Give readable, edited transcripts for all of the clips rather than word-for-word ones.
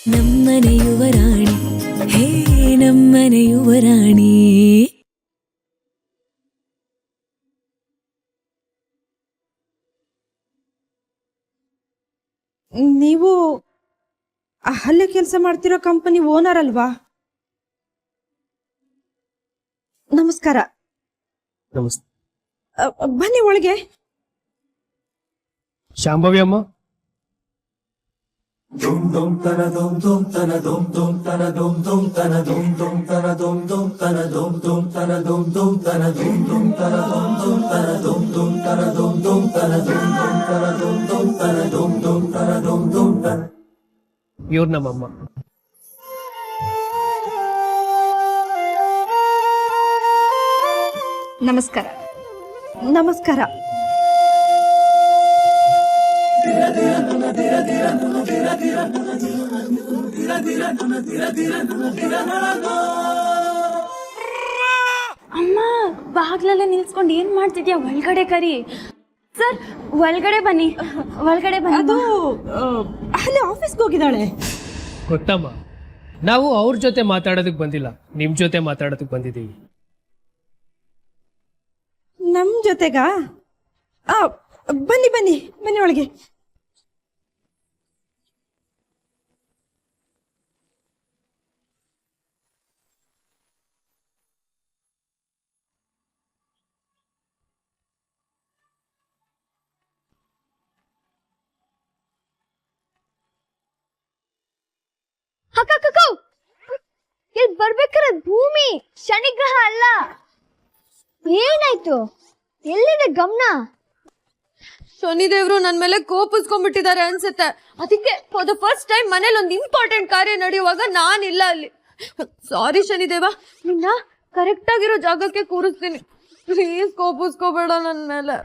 ನಮ್ಮನೆ ಯುವರಾಣಿ ಹೇ ನಮ್ಮನೆ ಯುವರಾಣಿ. ನೀವು ಅಲ್ಲೇ ಕೆಲಸ ಮಾಡ್ತಿರೋ ಕಂಪನಿ ಓನರ್ ಅಲ್ವಾ? ನಮಸ್ಕಾರ. ನಮಸ್ತೆ. ಬನ್ನಿ ಒಳಗೆ. ಶಾಂಭವಿ ಅಮ್ಮ. ಇವ್ರು ನಮ್ಮಮ್ಮ. ನಮಸ್ಕಾರ. ನಮಸ್ಕಾರ. ಅಮ್ಮ ಬಾಗ್ಲಲ್ಲೇ ನಿಲ್ಸ್ಕೊಂಡು ಏನ್ ಮಾಡ್ತಿದ್ಯಾ? ಒಳಗಡೆ ಕರಿ ಸರ್, ಒಳಗಡೆ ಬನ್ನಿ, ಒಳಗಡೆ ಬನ್ನಿ. ಅದು ಅಲ್ಲೇ ಆಫೀಸ್ಗೆ ಹೋಗಿದ್ದಾಳೆ. ಗೊತ್ತಮ್ಮ, ನಾವು ಅವ್ರ ಜೊತೆ ಮಾತಾಡೋದಕ್ಕೆ ಬಂದಿಲ್ಲ, ನಿಮ್ ಜೊತೆ ಮಾತಾಡೋದಕ್ಕೆ ಬಂದಿದ್ದೀವಿ. ನಮ್ ಜೊತೆಗಾ? ಬನ್ನಿ ಬನ್ನಿ ಬನ್ನಿ ಒಳಗೆ. ಇಲ್ಲಿ ಬರ್ಬೇಕಾದ್ರೆ ಭೂಮಿ ಶನಿಗ್ರಹ ಅಲ್ಲ. ಏನಾಯ್ತು? ಎಲ್ಲಿದೆ ಗಮನ? ಶನಿದೇವ್ರು ನನ್ ಮೇಲೆ ಕೋಪಿಸ್ಕೊಂಡ್ಬಿಟ್ಟಿದ್ದಾರೆ ಅನ್ಸುತ್ತೆ. ಅದಕ್ಕೆ ಫಾರ್ ದ ಫಸ್ಟ್ ಟೈಮ್ ಮನೇಲಿ ಒಂದು ಇಂಪಾರ್ಟೆಂಟ್ ಕಾರ್ಯ ನಡೆಯುವಾಗ ನಾನಿಲ್ಲ ಅಲ್ಲಿ. ಸಾರಿ ಶನಿದೇವ, ನಿನ್ನ ಕರೆಕ್ಟ್ ಆಗಿರೋ ಜಾಗಕ್ಕೆ ಕೂರಿಸ್ತೀನಿ. ಪ್ಲೀಸ್ ಕೋಪಿಸ್ಕೋಬೇಡ ನನ್ ಮೇಲೆ.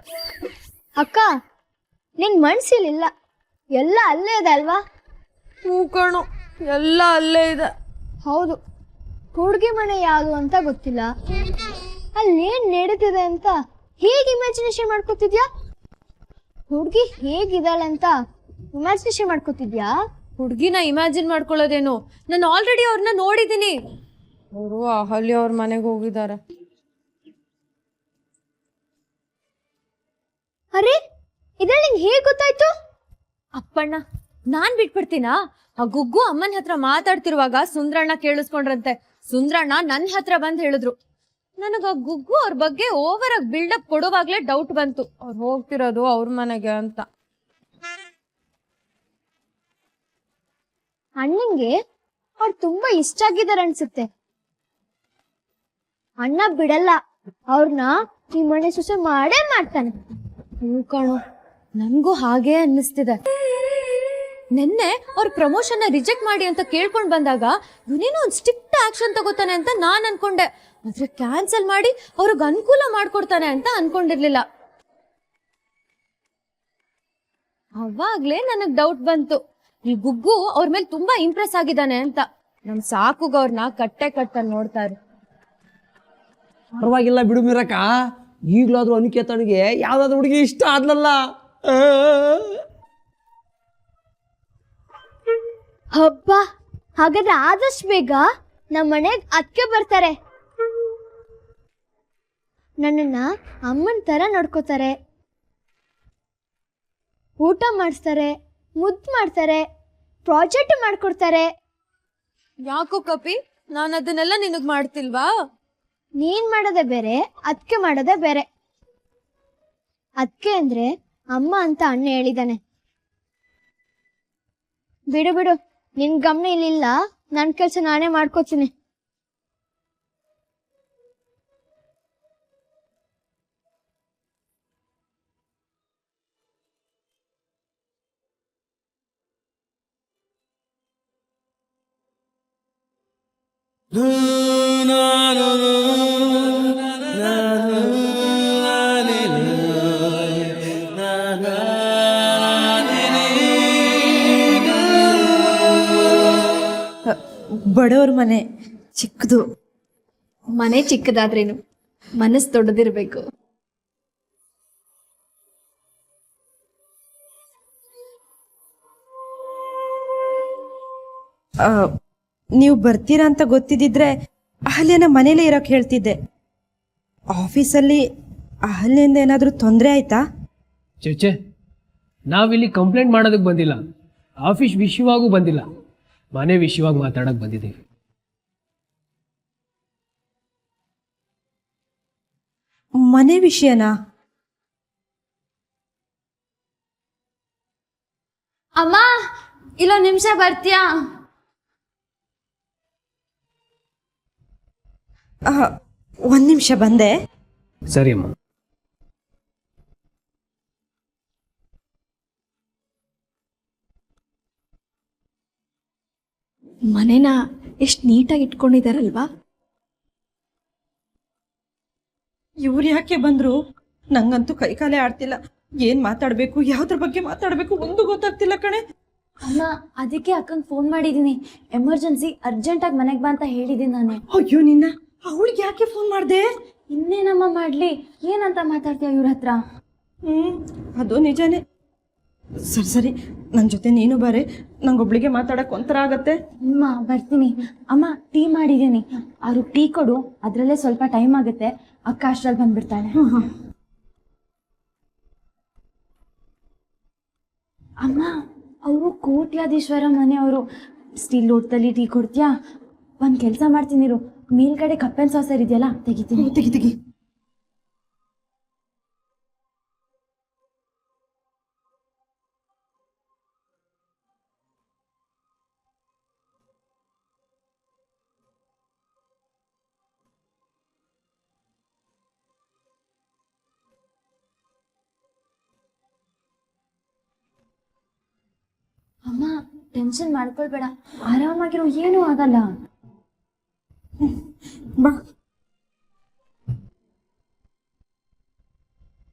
ಅಕ್ಕ, ನಿನ್ ಮನ್ಸಿಲಿಲ್ಲ, ಎಲ್ಲ ಅಲ್ಲೇ ಇದೆ ಅಲ್ವಾ? ಹ್ಞೂ ಕಣು, ಎಲ್ಲ ಅಲ್ಲೇ ಇದೆ. ಹೌದು, ಹುಡುಗಿ ಮನೆ ಯಾವುದು ಅಂತ ಗೊತ್ತಿಲ್ಲ, ಅಲ್ಲೇನ್ ನಡೀತಿದೆ ಅಂತ ಹೇಗೆ ಇಮ್ಯಾಜಿನೇಷನ್ ಮಾಡ್ಕೋತಿದ್ಯಾ? ಹುಡುಗಿ ಹೇಗಿದ್ದಾಳೆ ಅಂತ ಇಮ್ಯಾಜಿನೇಷನ್ ಮಾಡ್ಕೋತಿದ್ಯಾ? ಹುಡುಗಿನ ಇಮ್ಯಾಜಿನ್ ಮಾಡ್ಕೊಳ್ಳೋದೇನು, ನಾನು ಆಲ್ರೆಡಿ ಅವ್ರನ್ನ ನೋಡಿದ್ದೀನಿ. ಅವರು ಅಹಲ್ಯ ಅವ್ರ ಮನೆಗೆ ಹೋಗಿದ್ದಾರೆ. ಅರೆ, ಇದ್ರಲ್ಲಿ ನಿಂಗೆ ಹೇಗೆ ಗೊತ್ತಾಯ್ತು? ಅಪ್ಪಣ್ಣ, ನಾನ್ ಬಿಟ್ಬಿಡ್ತೀನಾ? ಆ ಗುಗ್ಗು ಅಮ್ಮನ ಹತ್ರ ಮಾತಾಡ್ತಿರುವಾಗ ಸುಂದ್ರಣ್ಣ ಕೇಳಿಸ್ಕೊಂಡ್ರಂತೆ. ಸುಂದ್ರಣ್ಣ ನನ್ನ ಹತ್ರ ಬಂದ್ ಹೇಳಿದ್ರು. ನನಗ ಗುಗ್ಗು ಅವ್ರ ಬಗ್ಗೆ ಓವರ್ ಆಗಿ ಬಿಲ್ಡಪ್ ಕೊಡುವಾಗ್ಲೇ ಡೌಟ್ ಬಂತು, ಅವ್ರು ಹೋಗ್ತಿರೋದು ಅವ್ರ ಮನೆಗೆ ಅಂತ. ಅಣ್ಣಂಗೆ ಅವ್ರು ತುಂಬಾ ಇಷ್ಟ ಆಗಿದ್ದಾರೆ ಅನ್ಸುತ್ತೆ. ಅಣ್ಣ ಬಿಡಲ್ಲ, ಅವ್ರನ್ನ ಈ ಮನೆ ಸೊಸೆ ಮಾಡೇ ಮಾಡ್ತಾನೆ. ಹ್ಞೂ ಕಣೋ, ನನ್ಗೂ ಹಾಗೇ ಅನ್ನಿಸ್ತಿದೆ. ನಿನ್ನೆ ಅವ್ರ ಪ್ರಮೋಷನ್ ರಿಜೆಕ್ಟ್ ಮಾಡಿ ಅಂತ ಕೇಳ್ಕೊಂಡ್ ಬಂದಾಗ ಇವನೇನೋ ಒಂದು ಸ್ಟ್ರಿಕ್ಟ್ ಆಕ್ಷನ್ ತಗೋತಾನೆ ಅಂತ ನಾನ್ ಅನ್ಕೊಂಡೆ. ಆದ್ರೆ ಕ್ಯಾನ್ಸಲ್ ಮಾಡಿ ಅವ್ರಿಗೆ ಅನುಕೂಲ ಮಾಡ್ಕೊಡ್ತಾನೆ ಅಂತ ಅನ್ಕೊಂಡಿರ್ಲಿಲ್ಲ. ಅವಾಗ್ಲೇ ನನಗ್ ಡೌಟ್ ಬಂತು, ಈ ಗುಗ್ಗು ಅವ್ರ ಮೇಲೆ ತುಂಬಾ ಇಂಪ್ರೆಸ್ ಆಗಿದ್ದಾನೆ ಅಂತ. ನಮ್ ಸಾಕುಗ ಅವ್ರನ್ನ ಕಟ್ಟೆ ಕಟ್ಟ ನೋಡ್ತಾರೆ. ಪರವಾಗಿಲ್ಲ ಬಿಡು ಮೀರಕ್ಕ, ಈಗ್ಲಾದ್ರೂ ಅನಿಕೇತನಿಗೆ ಯಾವ್ದಾದ್ರು ಹುಡುಗಿ ಇಷ್ಟ ಆದ್ಲಲ್ಲ. ಹಬ್ಬ, ಹಾಗಾದ್ರೆ ಆದಷ್ಟು ಬೇಗ ನಮ್ಮ ಮನೆಗೆ ಅಕ್ಕೆ ಬರ್ತಾರೆ. ನನ್ನನ್ನ ಅಮ್ಮನ ತರ ನೋಡ್ಕೋತಾರೆ, ಊಟ ಮಾಡಿಸ್ತಾರೆ, ಮುದ್ದು ಮಾಡ್ತಾರೆ, ಪ್ರಾಜೆಕ್ಟ್ ಮಾಡ್ಕೊಡ್ತಾರೆ. ಯಾಕೋ ಕಪಿ, ನಾನು ಅದನ್ನೆಲ್ಲ ನಿನಗ್ ಮಾಡ್ತಿಲ್ವಾ? ನೀನ್ ಮಾಡೋದೇ ಬೇರೆ, ಅದ್ಕೆ ಮಾಡೋದೇ ಬೇರೆ. ಅದ್ಕೆ ಅಂದ್ರೆ ಅಮ್ಮ ಅಂತ ಅಣ್ಣ ಹೇಳಿದಾನೆ. ಬಿಡು ಬಿಡು, ನಿನ್ ಗಮನ ಇಲ್ಲಿಲ್ಲ, ನನ್ ಕೆಲ್ಸ ನಾನೇ ಮಾಡ್ಕೋತೀನಿ. ಬಡವ್ರ ಮನೆ ಚಿಕ್ಕದು. ಮನೆ ಚಿಕ್ಕದಾದ್ರೇನು ಮನಸ್ಸು ದೊಡ್ಡದಿರ್ಬೇಕು. ನೀವು ಬರ್ತೀರಾ ಅಂತ ಗೊತ್ತಿದ್ದಿದ್ರೆ ಅಹಲ್ಯನ ಮನೇಲೇ ಇರೋಕ್ಕೆ ಹೇಳ್ತಿದ್ದೆ. ಆಫೀಸಲ್ಲಿ ಅಹಲ್ಯಂದ ಏನಾದರೂ ತೊಂದರೆ ಆಯ್ತಾ? ಚೇಚೆ, ನಾವಿಲ್ಲಿ ಕಂಪ್ಲೇಂಟ್ ಮಾಡೋದಕ್ಕೆ ಬಂದಿಲ್ಲ, ಆಫೀಸ್ ವಿಷಯವಾಗೂ ಬಂದಿಲ್ಲ, ಮನೆ ವಿಷಯವಾಗಿ ಮಾತಾಡೋಕ್ಕೆ ಬಂದಿದ್ದೀವಿ. ಮನೆ ವಿಷಯನಾ? ಅಮ್ಮ, ಇಲ್ಲೊಂದು ನಿಮಿಷ ಬರ್ತೀಯಾ? ಒಂದು ನಿಮಿಷ ಬಂದೆ. ಸರಿ ಅಮ್ಮ. ಮನೇನ ಎಷ್ಟು ನೀಟಾಗಿ ಇಟ್ಕೊಂಡಿದಾರಲ್ವಾ? ಇವ್ರು ಯಾಕೆ ಬಂದ್ರು? ನಂಗಂತೂ ಕೈಕಾಲೇ ಆಡ್ತಿಲ್ಲ. ಏನ್ ಮಾತಾಡ್ಬೇಕು, ಯಾವ್ದ್ರ ಬಗ್ಗೆ ಮಾತಾಡ್ಬೇಕು ಒಂದು ಗೊತ್ತಾಗ್ತಿಲ್ಲ ಕಣೆ. ಅಮ್ಮ, ಅದಕ್ಕೆ ಅಕ್ಕಂಗೆ ಫೋನ್ ಮಾಡಿದ್ದೀನಿ. ಎಮರ್ಜೆನ್ಸಿ ಅರ್ಜೆಂಟಾಗಿ ಮನೆಗೆ ಬಾ ಅಂತ ಹೇಳಿದ್ದೀನಿ ನಾನು. ಅಯ್ಯೋ ನಿನ್ನ, ಅವಳಿಗೆ ಯಾಕೆ ಫೋನ್ ಮಾಡ್ದೆ? ಇನ್ನೇನಮ್ಮ ಮಾಡ್ಲಿ? ಏನಂತ ಮಾತಾಡ್ತೀಯ ಇವ್ರ ಹತ್ರ? ಅದು ನಿಜಾನೇ. ಸರಿ ಸರಿ, ನನ್ನ ಜೊತೆ ನೀನು ಬಾರೆ, ನಂಗೊಬ್ಳಿಗೆ ಮಾತಾಡಕ್ ಒಂಥರ ಆಗತ್ತೆ. ಅಮ್ಮ ಬರ್ತೀನಿ. ಅಮ್ಮ, ಟೀ ಮಾಡಿದ್ದೀನಿ, ಅವ್ರು ಟೀ ಕೊಡು, ಅದರಲ್ಲೇ ಸ್ವಲ್ಪ ಟೈಮ್ ಆಗುತ್ತೆ. ಅಕ್ಕ ಅಷ್ಟ್ರಲ್ಲಿ ಬಂದ್ಬಿಡ್ತಾಳೆ. ಅಮ್ಮ, ಅವರು ಕೋಟ್ಯಾಧೀಶ್ವರ ಮನೆಯವರು. ಸ್ಟೀಲ್ ಲೋಟದಲ್ಲಿ ಟೀ ಕೊಡ್ತೀಯಾ? ಒಂದು ಕೆಲಸ ಮಾಡ್ತೀನಿರು, ಮೇಲ್ಗಡೆ ಕಪ್ಪೆನ್ ಸಾಸರ್ ಇದೆಯಲ್ಲ, ತೆಗಿತೀನಿ. ತೆಗಿ. ಅಮ್ಮ, ಟೆನ್ಷನ್ ಮಾಡ್ಕೊಳ್ಬೇಡ, ಆರಾಮಾಗಿರೋ, ಏನೂ ಆಗಲ್ಲ. ಬಾ.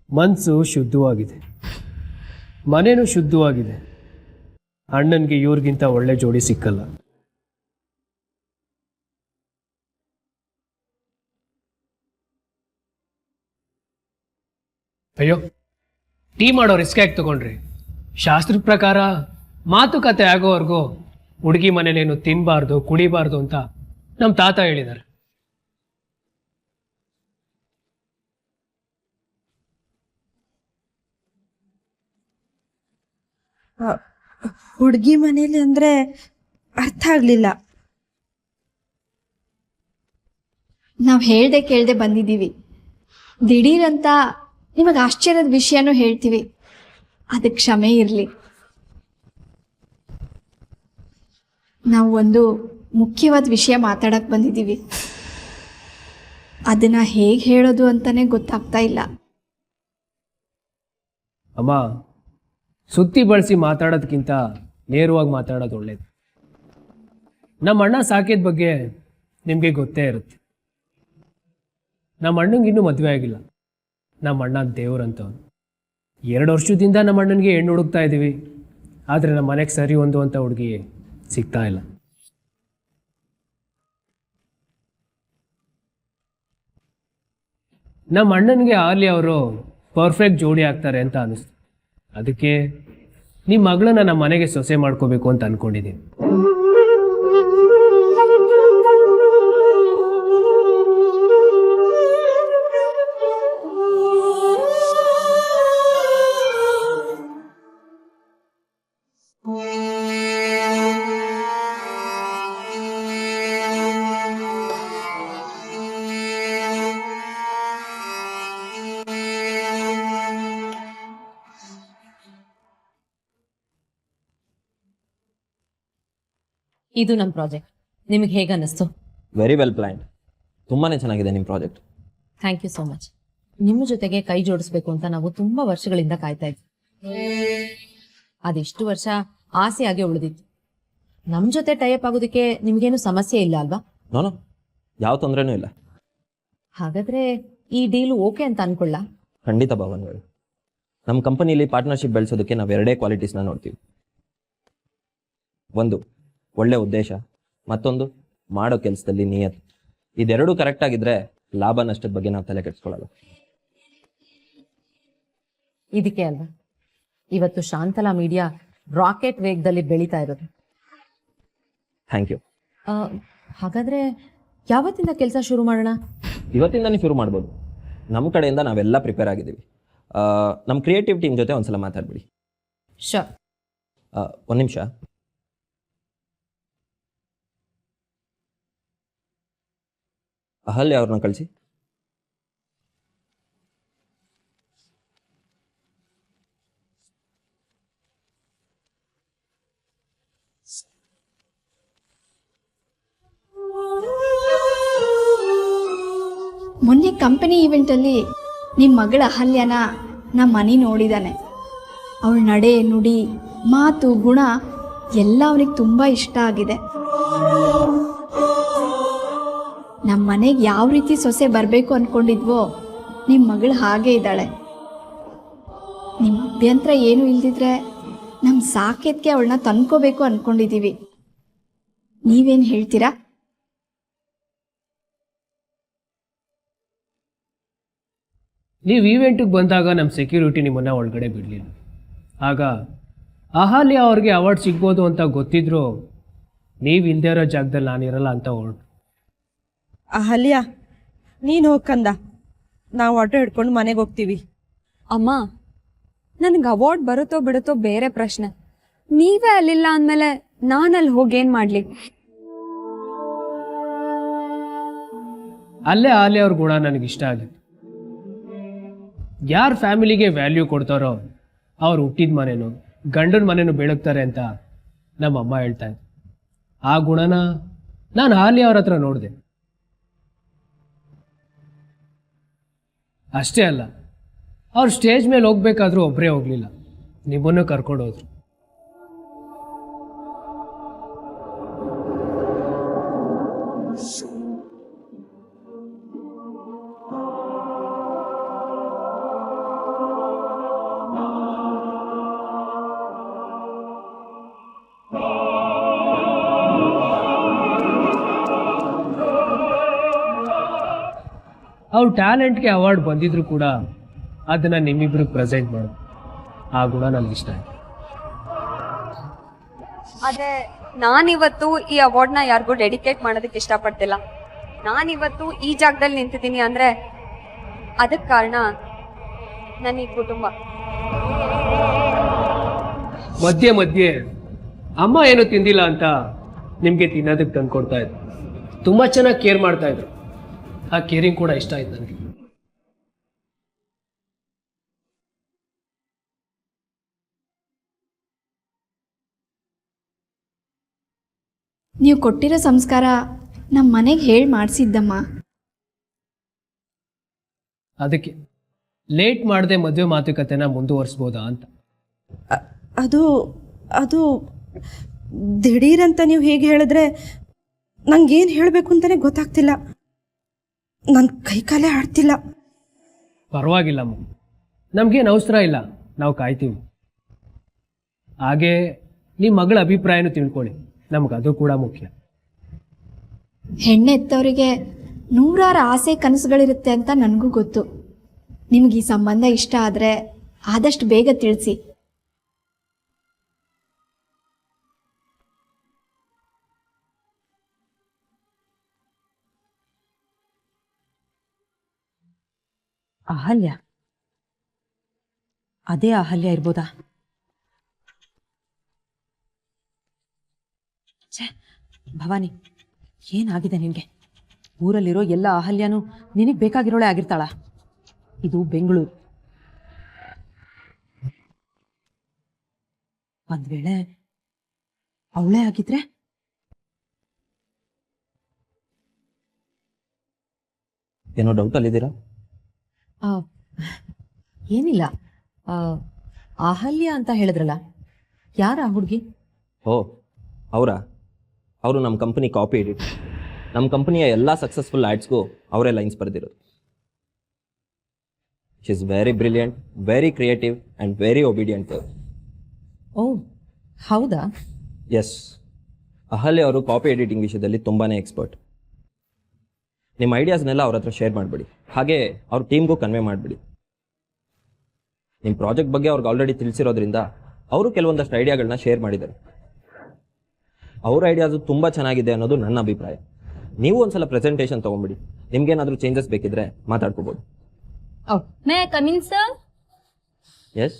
ಮನಸ್ಸು ಶುದ್ಧವಾಗಿದೆ, ಮನೇನೂ ಶುದ್ಧವಾಗಿದೆ. ಅಣ್ಣನಿಗೆ ಇವ್ರಿಗಿಂತ ಒಳ್ಳೆ ಜೋಡಿ ಸಿಕ್ಕಲ್ಲ. ಅಯ್ಯೋ, ಟೀ ಮಾಡೋ ರಿಸ್ಕ್ ಯಾಕೆ ತಗೊಂಡ್ರಿ? ಶಾಸ್ತ್ರದ ಪ್ರಕಾರ ಮಾತುಕತೆ ಆಗೋವರೆಗೂ ಹುಡುಗಿ ಮನೇನೇನು ತಿನ್ನಬಾರ್ದು, ಕುಡಿಬಾರ್ದು ಅಂತ ನಮ್ಮ ತಾತ ಹೇಳಿದ್ದಾರೆ. ಹುಡುಗಿ ಮನೇಲಿ ಅಂದ್ರೆ ಅರ್ಥ ಆಗ್ಲಿಲ್ಲ. ನಾವು ಹೇಳ್ದೆ ಕೇಳ್ದೆ ಬಂದಿದ್ದೀವಿ. ದಿಢೀರಂತ ನಿಮಗೆ ಆಶ್ಚರ್ಯದ ವಿಷಯನೂ ಹೇಳ್ತೀವಿ, ಅದಕ್ಕೆ ಕ್ಷಮೆ ಇರಲಿ. ನಾವು ಒಂದು ಮುಖ್ಯವಾದ ವಿಷಯ ಮಾತಾಡಕ್ಕೆ ಬಂದಿದ್ದೀವಿ. ಅದನ್ನು ಹೇಗೆ ಹೇಳೋದು ಅಂತಲೇ ಗೊತ್ತಾಗ್ತಾ ಇಲ್ಲ. ಅಮ್ಮ, ಸುತ್ತಿ ಬಳಸಿ ಮಾತಾಡೋದಕ್ಕಿಂತ ನೇರವಾಗಿ ಮಾತಾಡೋದು ಒಳ್ಳೇದು. ನಮ್ಮ ಅಣ್ಣ ಸಾಕಿದ ಬಗ್ಗೆ ನಿಮಗೆ ಗೊತ್ತೇ ಇರುತ್ತೆ. ನಮ್ಮ ಅಣ್ಣಂಗೆ ಇನ್ನೂ ಮದುವೆ ಆಗಿಲ್ಲ. ನಮ್ಮ ಅಣ್ಣ ದೇವ್ರಂತವನು. 2 ವರ್ಷದಿಂದ ನಮ್ಮ ಅಣ್ಣನಿಗೆ ಹೆಣ್ಣು ಹುಡುಕ್ತಾ ಇದ್ದೀವಿ, ಆದರೆ ನಮ್ಮ ಮನೆಗೆ ಸರಿ ಹೊಂದುವಂಥ ಹುಡುಗಿ ಸಿಗ್ತಾ ಇಲ್ಲ. ನಮ್ಮ ಅಣ್ಣನಿಗೆ ಆಲಿ ಅವರು ಪರ್ಫೆಕ್ಟ್ ಜೋಡಿ ಆಗ್ತಾರೆ ಅಂತ ಅನಿಸ್ತು. ಅದಕ್ಕೆ ನಿಮ್ಮ ಮಗಳನ್ನ ನಮ್ಮ ಮನೆಗೆ ಸೊಸೆ ಮಾಡ್ಕೋಬೇಕು ಅಂತ ಅಂದ್ಕೊಂಡಿದ್ದೀನಿ. ಇದು ನಮ್ಮ ಪ್ರಾಜೆಕ್ಟ್. ನಿಮಗೆ ಹೇಗೆ ಅನ್ನಿಸ್ತು? Very well planned. ತುಂಬಾ ಚೆನ್ನಾಗಿದೆ ನಿಮ್ಮ project. Thank you so much. ನಿಮ್ಮ ಜೊತೆಗೆ ಕೈ ಜೋಡಿಸ್ಬೇಕು ಅಂತ ನಾವು ತುಂಬ ವರ್ಷಗಳಿಂದ ಕಾಯ್ತಾ ಇದ್ವಿ. ಅದೆಷ್ಟು ವರ್ಷ ಆಸೆಯಾಗಿ ಉಳಿದಿತ್ತು. ನಮ್ಮ ಜೊತೆ ಟೈಅಪ್ ಆಗೋದಕ್ಕೆ ನಿಮಗೇನು ಸಮಸ್ಯೆ ಇಲ್ಲ ಅಲ್ವಾ? ನೋನೋ, ಯಾವ ತೊಂದರೆನೂ ಇಲ್ಲ. ಹಾಗಾದರೆ ಈ ಡೀಲು ಓಕೆ ಅಂತ ಅನ್ಕೊಳ್ಳ? ಖಂಡಿತ ಭಾವನ್ಗಳು. ನಮ್ಮ ಕಂಪನಿಯಲ್ಲಿ ಪಾರ್ಟ್ನರ್ಶಿಪ್ ಬೆಳೆಸೋದಕ್ಕೆ ನಾವು 2 ಕ್ವಾಲಿಟೀಸ್ನ ನೋಡ್ತೀವಿ. ಒಂದು ಒಳ್ಳೆ ಉದ್ದೇಶ, ಮತ್ತೊಂದು ಮಾಡೋ ಕೆಲಸದಲ್ಲಿ ನಿಯತ್. ಇದೆರಡೂ ಕರೆಕ್ಟ್ ಆಗಿದ್ರೆ ಲಾಭ ನಷ್ಟದ ಬಗ್ಗೆ ನಾವು ತಲೆ ಕೆಡಿಸ್ಕೊಳ್ಳಲ್ಲ. ಇದಕ್ಕೆ ಅಲ್ವಾ ಇವತ್ತು ಶಾಂತಲಾ ಮೀಡಿಯಾ ರಾಕೆಟ್ ವೇಗದಲ್ಲಿ ಬೆಳೀತಾ ಇರೋದು. Thank you. ಹಾಗಾದರೆ ಯಾವತ್ತಿಂದ ಕೆಲಸ ಶುರು ಮಾಡೋಣ? ಇವತ್ತಿಂದನೇ ಶುರು ಮಾಡ್ಬೋದು. ನಮ್ಮ ಕಡೆಯಿಂದ ನಾವೆಲ್ಲ ಪ್ರಿಪೇರ್ ಆಗಿದ್ದೀವಿ. ನಮ್ಮ ಕ್ರಿಯೇಟಿವ್ ಟೀಮ್ ಜೊತೆ ಒಂದ್ಸಲ ಮಾತಾಡ್ಬಿಡಿ. ಶೋರ್. ಒಂದು ನಿಮಿಷ. ಅಹಲ್ಯ ಅವ್ರನ್ನ ಕಳಿಸಿ. ಮೊನ್ನೆ ಕಂಪನಿ ಈವೆಂಟಲ್ಲಿ ನಿಮ್ಮ ಮಗಳ ಅಹಲ್ಯನ ನಮ್ಮ ಮನೆ ನೋಡಿದ್ದಾನೆ. ಅವಳ ನಡೆ ನುಡಿ ಮಾತು ಗುಣ ಎಲ್ಲ ಅವನಿಗೆ ತುಂಬ ಇಷ್ಟ ಆಗಿದೆ. ನಮ್ಮ ಮನೆಗೆ ಯಾವ ರೀತಿ ಸೊಸೆ ಬರಬೇಕು ಅಂದ್ಕೊಂಡಿದ್ವೋ ನಿಮ್ಮ ಮಗಳು ಹಾಗೇ ಇದ್ದಾಳೆ. ನಿಮ್ಮ ಅಭ್ಯಂತರ ಏನೂ ಇಲ್ದಿದ್ರೆ ನಮ್ಮ ಸಾಕೇತ್ಗೆ ಅವಳನ್ನ ತಂದ್ಕೋಬೇಕು ಅಂದ್ಕೊಂಡಿದ್ದೀವಿ. ನೀವೇನು ಹೇಳ್ತೀರಾ? ನೀವು ಈವೆಂಟಿಗೆ ಬಂದಾಗ ನಮ್ಮ ಸೆಕ್ಯೂರಿಟಿ ನಿಮ್ಮನ್ನು ಒಳಗಡೆ ಬಿಡಲಿಲ್ಲ. ಆಗ ಅಹಲ್ಯ ಅವ್ರಿಗೆ ಅವಾರ್ಡ್ ಸಿಗ್ಬೋದು ಅಂತ ಗೊತ್ತಿದ್ರು ನೀವು ಇಲ್ಲದೇ ಇರೋ ಜಾಗದಲ್ಲಿ ನಾನಿರಲ್ಲ ಅಂತ ಹೊರಟು. ಅಹಲ್ಯ, ನೀನು ಹೋಗ್ಕಂದ, ನಾವು ಆಟೋ ಹಿಡ್ಕೊಂಡು ಮನೆಗೆ ಹೋಗ್ತೀವಿ. ಅಮ್ಮ, ನನಗೆ ಅವಾರ್ಡ್ ಬರುತ್ತೋ ಬಿಡುತ್ತೋ ಬೇರೆ ಪ್ರಶ್ನೆ. ನೀವೇ ಅಲ್ಲಿಲ್ಲ ಅಂದಮೇಲೆ ನಾನಲ್ಲಿ ಹೋಗೇನು ಮಾಡಲಿ? ಅಲ್ಲೇ ಅಹಲ್ಯ ಅವ್ರ ಗುಣ ನನಗಿಷ್ಟ ಆಗಿತ್ತು. ಯಾರ ಫ್ಯಾಮಿಲಿಗೆ ವ್ಯಾಲ್ಯೂ ಕೊಡ್ತಾರೋ ಅವ್ರು ಹುಟ್ಟಿದ ಮನೇನು ಗಂಡನ ಮನೇನು ಬೆಳಗ್ತಾರೆ ಅಂತ ನಮ್ಮಮ್ಮ ಹೇಳ್ತಾ ಇದ್ರು. ಆ ಗುಣನ ನಾನು ಅಹಲ್ಯ ಅವ್ರ ಹತ್ರ ನೋಡಿದೆ. ಅಷ್ಟೇ ಅಲ್ಲ, ಅವ್ರು ಸ್ಟೇಜ್ ಮೇಲೆ ಹೋಗ್ಬೇಕಾದ್ರೂ ಒಬ್ಬರೇ ಹೋಗ್ಲಿಲ್ಲ, ನಿಮ್ಮನ್ನು ಕರ್ಕೊಂಡು ಹೋದ್ರು. ಅವ್ರ ಟ್ಯಾಲೆಂಟ್ಗೆ ಅವಾರ್ಡ್ ಬಂದಿದ್ರು ಕೂಡ ಅದನ್ನು ನಿಮ್ಮಿಬ್ರಿಗೆ ಪ್ರೆಸೆಂಟ್ ಮಾಡೋದು, ಆ ಗುಣ ನನಗಿಷ್ಟ ಆಯ್ತು. ಅದೇ ನಾನಿವತ್ತು ಈ ಅವಾರ್ಡ್ನ ಯಾರಿಗೂ ಡೆಡಿಕೇಟ್ ಮಾಡೋದಕ್ಕೆ ಇಷ್ಟಪಡ್ತಿಲ್ಲ. ನಾನಿವತ್ತು ಈ ಜಾಗದಲ್ಲಿ ನಿಂತಿದ್ದೀನಿ ಅಂದರೆ ಅದಕ್ಕೆ ಕಾರಣ ನನ್ನ ಈ ಕುಟುಂಬ. ಮಧ್ಯೆ ಮಧ್ಯೆ ಅಮ್ಮ ಏನು ತಿಂದಿಲ್ಲ ಅಂತ ನಿಮಗೆ ತಿನ್ನೋದಕ್ಕೆ ತಂದು ಕೊಡ್ತಾ ಇದ್ರು. ತುಂಬ ಚೆನ್ನಾಗಿ ಕೇರ್ ಮಾಡ್ತಾ ಇದ್ರು. ಆ ಕೇರಿಂಗ್ ಕೂಡ ಇಷ್ಟ ಆಯ್ತು ನನಗೆ. ನೀವು ಕೊಟ್ಟಿರೋ ಸಂಸ್ಕಾರ ನಮ್ಮ ಮನೆಗೆ ಹೇಳಿ ಮಾಡಿಸಿದ್ದಮ್ಮ. ಅದಕ್ಕೆ ಲೇಟ್ ಮಾಡದೆ ಮದುವೆ ಮಾತುಕತೆನ ಮುಂದುವರಿಸ್ಬೋದಾ ಅಂತ. ಅದು ಅದು ದಿಢೀರಂತ ನೀವು ಹೇಗೆ ಹೇಳಿದ್ರೆ ನಂಗೇನು ಹೇಳಬೇಕು ಅಂತಲೇ ಗೊತ್ತಾಗ್ತಿಲ್ಲ. ನನ್ನ ಕೈಕಾಲೇ ಆಡ್ತಿಲ್ಲ. ಪರವಾಗಿಲ್ಲಮ್ಮ, ನಮಗೇನು ಅವಸರ ಇಲ್ಲ, ನಾವು ಕಾಯ್ತೀವಿ. ಹಾಗೆ ನಿಮ್ಮ ಮಗಳ ಅಭಿಪ್ರಾಯನೂ ತಿಳ್ಕೊಳ್ಳಿ, ನಮಗದು ಕೂಡ ಮುಖ್ಯ. ಹೆಣ್ಣೆತ್ತವರಿಗೆ ನೂರಾರು ಆಸೆ ಕನಸುಗಳಿರುತ್ತೆ ಅಂತ ನನಗೂ ಗೊತ್ತು. ನಿಮ್ಗೆ ಈ ಸಂಬಂಧ ಇಷ್ಟ ಆದರೆ ಆದಷ್ಟು ಬೇಗ ತಿಳಿಸಿ. ಅಹಲ್ಯ, ಅದೇ ಅಹಲ್ಯ ಇರ್ಬೋದಾ? ಛೇ ಭವಾನಿ, ಏನಾಗಿದೆ ನಿನಗೆ? ಊರಲ್ಲಿರೋ ಎಲ್ಲ ಅಹಲ್ಯನೂ ನಿನಗೆ ಬೇಕಾಗಿರೋಳೆ ಆಗಿರ್ತಾಳ? ಇದು ಬೆಂಗಳೂರು. ಒಂದ್ ವೇಳೆ ಅವಳೇ ಆಗಿದ್ರೆ? ಏನೋ ಡೌಟಲ್ಲಿದ್ದೀರಾ? ಏನಿಲ್ಲ. ಅಹಲ್ಯ ಅಂತ ಹೇಳಿದ್ರಲ್ಲ, ಯಾರ ಆ ಹುಡುಗಿ? ಓ, ಅವರು ನಮ್ಮ ಕಂಪನಿ ಕಾಪಿ ಎಡಿಟ್. ನಮ್ಮ ಕಂಪನಿಯ ಎಲ್ಲ ಸಕ್ಸಸ್ಫುಲ್ ಆ್ಯಡ್ಸ್ಗೂ ಅವರೇ ಲೈನ್ಸ್ ಬರೆದಿರೋದು. She is very brilliant, very creative and very obedient. ಓ ಹೌದಾ? ಎಸ್, ಅಹಲ್ಯ ಅವರು ಕಾಪಿ ಎಡಿಟಿಂಗ್ ವಿಷಯದಲ್ಲಿ ತುಂಬಾ ಎಕ್ಸ್ಪರ್ಟ್. ನಿಮ್ಮ ಐಡಿಯಾಸ್ನೆಲ್ಲ ಅವ್ರ ಹತ್ರ ಶೇರ್ ಮಾಡಿಬಿಡಿ. ಹಾಗೆ ಅವ್ರ ಟೀಮ್ಗೂ ಕನ್ವೆ ಮಾಡಿಬಿಡಿ. ನಿಮ್ಮ ಪ್ರಾಜೆಕ್ಟ್ ಬಗ್ಗೆ ಅವ್ರಿಗೆ ಆಲ್ರೆಡಿ ತಿಳಿಸಿರೋದ್ರಿಂದ ಅವರು ಕೆಲವೊಂದಷ್ಟು ಐಡಿಯಾಗಳನ್ನ ಶೇರ್ ಮಾಡಿದ್ದಾರೆ. ಅವ್ರ ಐಡಿಯಾಸು ತುಂಬ ಚೆನ್ನಾಗಿದೆ ಅನ್ನೋದು ನನ್ನ ಅಭಿಪ್ರಾಯ. ನೀವು ಒಂದ್ಸಲ ಪ್ರೆಸೆಂಟೇಷನ್ ತೊಗೊಂಬಿಡಿ. ನಿಮ್ಗೇನಾದರೂ ಚೇಂಜಸ್ ಬೇಕಿದ್ರೆ ಮಾತಾಡ್ಕೋಬೋದು. May come in sir. ಎಸ್.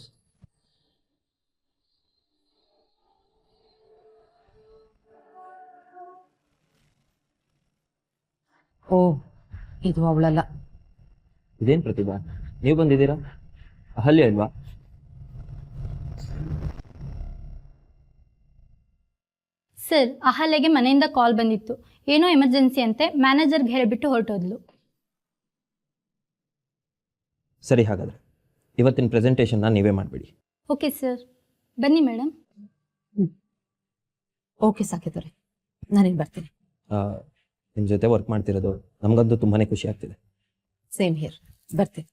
ಓ, ಇದು ಅವಳಲ್ಲ. ಇದೇನು ಪ್ರತಿಭಾ, ನೀವು ಬಂದಿದ್ದೀರಾ? ಅಹಲ್ಯ ಅಲ್ವಾ? ಸರ್, ಅಹಲ್ಯಗೆ ಮನೆಯಿಂದ ಕಾಲ್ ಬಂದಿತ್ತು. ಏನೋ ಎಮರ್ಜೆನ್ಸಿ ಅಂತೆ, ಮ್ಯಾನೇಜರ್ಗೆ ಹೇಳಿಬಿಟ್ಟು ಹೊರಟೋದ್ಲು. ಸರಿ, ಹಾಗಾದರೆ ಇವತ್ತಿನ ಪ್ರೆಸೆಂಟೇಷನ್ನ ನೀವೇ ಮಾಡಿಬಿಡಿ. ಓಕೆ ಸರ್, ಬನ್ನಿ ಮೇಡಮ್. ಓಕೆ ಸಾಕಿದ್ದಾರೆ, ನಾನೇನು ಬರ್ತೀನಿ. ನಿಮ್ಮ ಜೊತೆ ವರ್ಕ್ ಮಾಡ್ತಿರೋದು ನಮಗಂತೂ ತುಂಬಾ ಖುಷಿ ಆಗ್ತಿದೆ. ಸೇಮ್ ಹಿಯರ್, ಬರ್ತೀನಿ.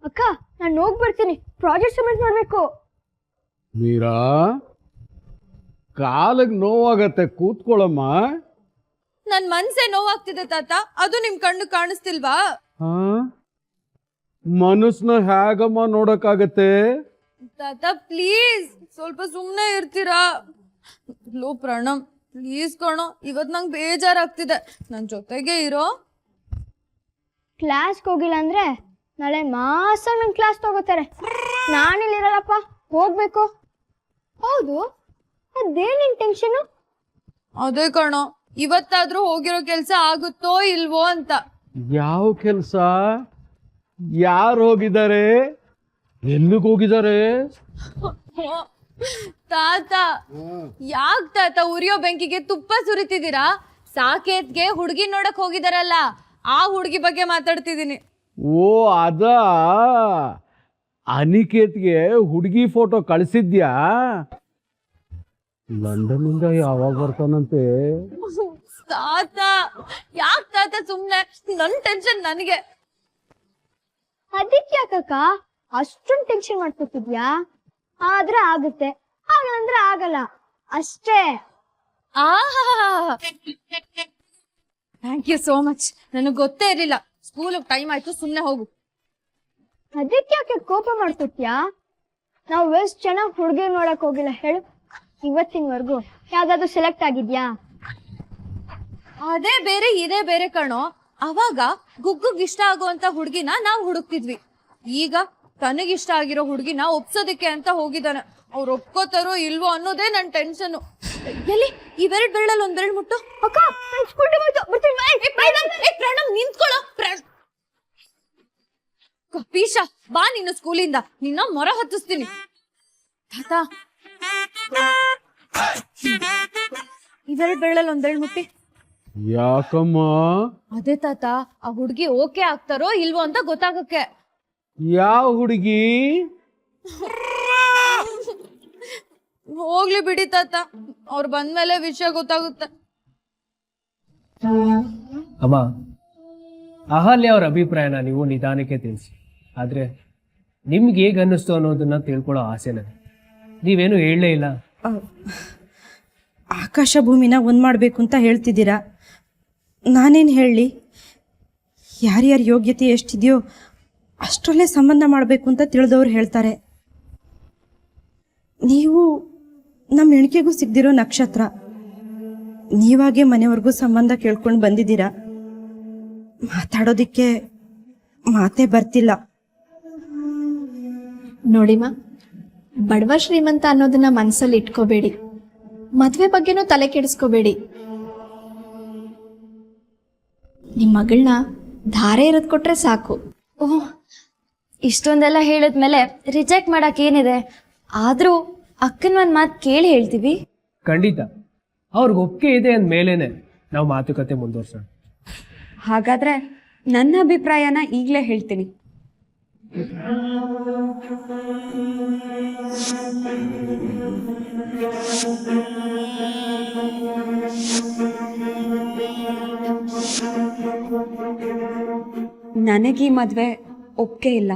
ಅಕ್ಕ, ನಾನು ಹೋಗ್ಬರ್ತೀನಿ, ಪ್ರಾಜೆಕ್ಟ್ ಸಬ್ಮಿಟ್ ಮಾಡಬೇಕು. ಮೀರಾ, ಕಾಲಿಗೆ ನೋವಾಗತ್ತೆ, ಕೂತ್ಕೊಳ್ಳಮ್ಮ. ನನ್ ಮನ್ಸೇ ನೋವಾಗ್ತಿದೆ ತಾತ, ಅದು ನಿಮ್ ಕಣ್ಣು ಕಾಣಿಸ್ತಿಲ್ವಾ? ಮನಸ್ನ ಹೇಗಮ್ಮ ನೋಡಕ್ಕಾಗತ್ತೆ? ತಾತ ಪ್ಲೀಸ್ ಸ್ವಲ್ಪ ಸುಮ್ನೆ ಇರ್ತೀರಾ? ಲೋ ಪ್ರಣಮ್, ಪ್ಲೀಸ್ ಕಣೋ, ಇವತ್ ನಂಗೆ ಬೇಜಾರಾಗ್ತಿದೆ, ನನ್ ಜೊತೆಗೆ ಇರೋ. ಕ್ಲಾಸ್ಗೆ ಹೋಗಿಲ್ಲ ಅಂದ್ರೆ ನಾಳೆ ಮಾಸ ನನ್ ಕ್ಲಾಸ್ ತಗೋತಾರೆ. ನಾನಿಲ್ಲಿರಲ್ಲಪ್ಪ, ಹೋಗ್ಬೇಕು. ಹೌದು, ಅದೇನಿನ್ ಟೆನ್ಷನ್? ಅದೇ ಕಣೋ, ಇವತ್ತಾದ್ರೂ ಹೋಗಿರೋ ಕೆಲ್ಸ ಆಗುತ್ತೋ ಇಲ್ವೋ ಅಂತ. ಯಾವ ಕೆಲಸ? ಯಾರು ಹೋಗಿದ್ದಾರೆ? ಎಲ್ಲಿಗೆ ಹೋಗಿದ್ದಾರೆ? ತಾತ, ಯಾಕ್ ತಾತ ಉರಿಯೋ ಬೆಂಕಿಗೆ ತುಪ್ಪ ಸುರಿತಿದ್ದೀರಾ? ಸಾಕೇತ್ಗೆ ಹುಡುಗಿ ನೋಡಕ್ ಹೋಗಿದಾರಲ್ಲ, ಆ ಹುಡುಗಿ ಬಗ್ಗೆ ಮಾತಾಡ್ತಿದ್ದೀನಿ. ಓ, ಅದ ಅನಿಕೇತ್ಗೆ ಹುಡುಗಿ ಫೋಟೋ ಕಳಿಸಿದ್ಯಾ? ಲಂಡನ್ನಿಂದ ಯಾವಾಗ ಬರ್ತಾನಂತೆ? ತಾತ, ಯಾಕ್ ತಾತ ಸುಮ್ನೆ? ನನ್ ಟೆನ್ಷನ್ ನನಗೆ. ಅದಕ್ಕೆ ಯಾಕಕ್ಕ ಅಷ್ಟೊಂದು ಟೆನ್ಷನ್ ಮಾಡ್ಕೊತಿದ್ಯಾ? ಆದ್ರೆ ಆಗುತ್ತೆ, ಆಗಂದ್ರೆ ಆಗಲ್ಲ ಅಷ್ಟೇ. Thank you so much. ನನಗೆ ಗೊತ್ತೇ ಇರಲಿಲ್ಲ. ಸ್ಕೂಲ್ ಟೈಮ್ ಆಯ್ತು, ಸುಮ್ನೆ ಹೋಗು. ಅದಕ್ಕೆ ಯಾಕೆ ಕೋಪ ಮಾಡ್ಕೊತ್ಯಾ? ನಾವು ಎಷ್ಟು ಚೆನ್ನಾಗಿ ಹುಡುಗಿ ನೋಡಕ್ ಹೋಗಿಲ್ಲ ಹೇಳು. ಇವತ್ತಿನವರೆಗೂ ಯಾವ್ದಾದ್ರು ಸೆಲೆಕ್ಟ್ ಆಗಿದ್ಯಾ? ಅದೇ ಬೇರೆ ಇದೇ ಬೇರೆ ಕಣೋ. ಅವಾಗ ಗುಗ್ಗುಗ್ ಇಷ್ಟ ಆಗುವಂತ ಹುಡುಗಿನ ನಾವು ಹುಡುಕ್ತಿದ್ವಿ. ಈಗ ತನಗಿಷ್ಟ ಆಗಿರೋ ಹುಡುಗಿನ ಒಪ್ಸೋದಿಕ್ಕೆ ಅಂತ ಹೋಗಿದ್ದಾನೆ. ಅವ್ರು ಒಪ್ಕೋತಾರೋ ಇಲ್ವೋ ಅನ್ನೋದೇ ನನ್ ಟೆನ್ಷನ್. ಎಲ್ಲಿ ಇವೆರಡು ಬೆರಳಲ್ಲಿ ಒಂದ್ ಬೆರಳು ಮುಟ್ಟು. ಅಕ್ಕ, ಪ್ರಣಮ್ ನಿಂತ್ಕೊಳ್ಳೋ. ಕಪೀಶ, ಬಾ ನಿನ್ನ ಸ್ಕೂಲಿಂದ, ನಿನ್ನ ಮೊರ ಹತ್ತಿಸ್ತೀನಿ. ತಾತ, ಇವೆರಡು ಬೆರಳಲ್ಲಿ ಒಂದ್ ಬೆರಳು ಮುಟ್ಟಿ. ಯಾಕಮ್ಮ? ಅದೇ ತಾತ, ಆ ಹುಡುಗಿ ಓಕೆ ಆಗ್ತಾರೋ ಇಲ್ವೋ ಅಂತ ಗೊತ್ತಾಗಕ್ಕೆ. ಯಾವ ಹುಡುಗಿ? ಹೋಗ್ಲಿ ಬಿಡಿ ತಾತ, ಅವ್ರು ಬಂದ್ಮೇಲೆ ವಿಷಯ ಗೊತ್ತಾಗುತ್ತೆ. ಅಮ್ಮ, ಅಹಲ್ಯ ಅವ್ರ ಅಭಿಪ್ರಾಯನ ನೀವು ನಿಧಾನಕ್ಕೆ ತಿಳಿಸಿ. ಆದರೆ ನಿಮ್ಗೆ ಹೇಗೆ ಅನ್ನಿಸ್ತು ಅನ್ನೋದನ್ನ ತಿಳ್ಕೊಳ್ಳೋ ಆಸೆ ನನಗೆ. ನೀವೇನು ಹೇಳಲೇ ಇಲ್ಲ. ಆಕಾಶ ಭೂಮಿನ ಒಂದು ಮಾಡಬೇಕು ಅಂತ ಹೇಳ್ತಿದ್ದೀರಾ. ನಾನೇನು ಹೇಳಲಿ? ಯಾರ್ಯಾರ ಯೋಗ್ಯತೆ ಎಷ್ಟಿದೆಯೋ ಅಷ್ಟರಲ್ಲೇ ಸಂಬಂಧ ಮಾಡಬೇಕು ಅಂತ ತಿಳಿದವ್ರು ಹೇಳ್ತಾರೆ. ನೀವು ನಮ್ಮ ಹೆಣ್ಕೆಗೂ ಸಿಗದಿರೋ ನಕ್ಷತ್ರ. ನೀವಾಗೆ ಮನೆವರೆಗೂ ಸಂಬಂಧ ಕೇಳ್ಕೊಂಡು ಬಂದಿದ್ದೀರಾ. ಮಾತಾಡೋದಿಕ್ಕೆ ಮಾತೇ ಬರ್ತಿಲ್ಲ. ನೋಡಿಮ್ಮ, ಬಡವ ಶ್ರೀಮಂತ ಅನ್ನೋದನ್ನ ಮನಸ್ಸಲ್ಲಿ ಇಟ್ಕೋಬೇಡಿ. ಮದುವೆ ಬಗ್ಗೆನೂ ತಲೆ ಕೆಡಿಸ್ಕೋಬೇಡಿ. ನಿಮ್ಮ ಮಗಳನ್ನ ಧಾರೆ ಇರೋದು ಕೊಟ್ರೆ ಸಾಕು. ಓಹ್, ಇಷ್ಟೊಂದೆಲ್ಲ ಹೇಳಿದ್ಮೇಲೆ ರಿಜೆಕ್ಟ್ ಮಾಡಕ್ ಏನಿದೆ? ಆದ್ರೂ ಅಕ್ಕನ ಒಂದ್ ಮಾತು ಕೇಳಿ ಹೇಳ್ತೀವಿ. ಖಂಡಿತ ಅವ್ರಿಗೆ ಒಪ್ಪಿಗೆ ಇದೆ ಅಂದ ಮೇಲೇನೆ ನಾವು ಮಾತುಕತೆ ಮುಂದುವರ್ಸೋಣ. ಹಾಗಾದ್ರೆ ನನ್ನ ಅಭಿಪ್ರಾಯನ ಈಗಲೇ ಹೇಳ್ತೀನಿ. ನನಗೀ ಮದ್ವೆ ಒಪ್ಪಿಗೆ ಇಲ್ಲ.